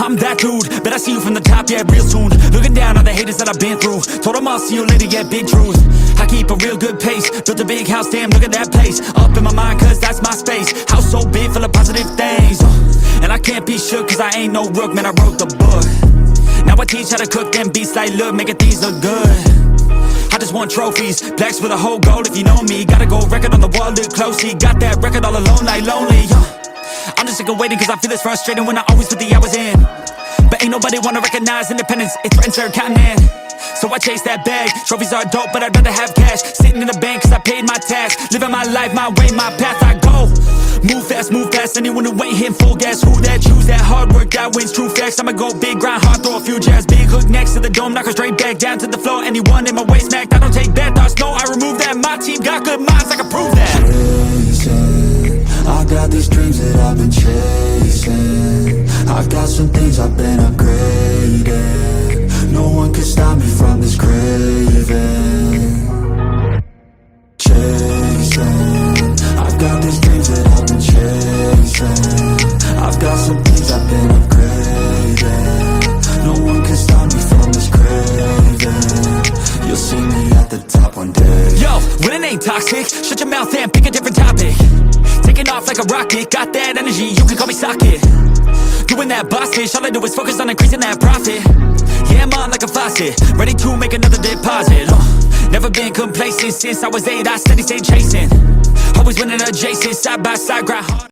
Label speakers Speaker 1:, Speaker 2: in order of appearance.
Speaker 1: I'm that dude, bet I see you from the top, yeah, real soon. Looking down on the haters that I've been through. Told them I'll see you later, yeah, big truth. I keep a real good pace, built a big house, damn, look at that place. Up in my mind, cause that's my space. House so big, full of positive things. And I can't be shook, cause I ain't no rook, man, I wrote the book. Now I teach how to cook them beats like, look, making things look good. I just want trophies, plaques with a whole goal if you know me. Got a gold record on the wall, look closely. Got that record all alone like lonely. I'm just sick of waiting cause I feel it's frustrating when I always put the hours in. But ain't nobody wanna recognize independence, it threatens their continent. So I chase that bag, trophies are dope but I'd rather have cash. Sitting in the bank cause I paid my tax. Living my life, my way, my path, I go. Move fast, anyone who ain't hitting full gas. Who that, choose that, hard work, that wins, true facts. I'ma go big, grind hard, throw a few jabs. Big hook next to the dome, knock her straight back down to the floor. Anyone in my way smacked, I don't take bad thoughts, no, I remove that. My team got good minds, I can prove that.
Speaker 2: Chasing, I got these dreams that I've been chasing. I've got some things I've been upgrading. No one can stop me from this craving. Chasing, I've got these dreams that I've been chasing. I've got some things I've been upgrading. No one can stop me from this craving. You'll see me at the top one day.
Speaker 1: Yo, when it ain't toxic, shut your mouth and pick a different topic. Taking off like a rocket, got that energy, you can call me socket. Doing that boss bitch, all I do is focus on increasing that profit. Yeah, I'm on like a faucet, ready to make another deposit. Never been complacent, since I was 8, I steady stay chasing. Always winning adjacent, side by side, grind hard.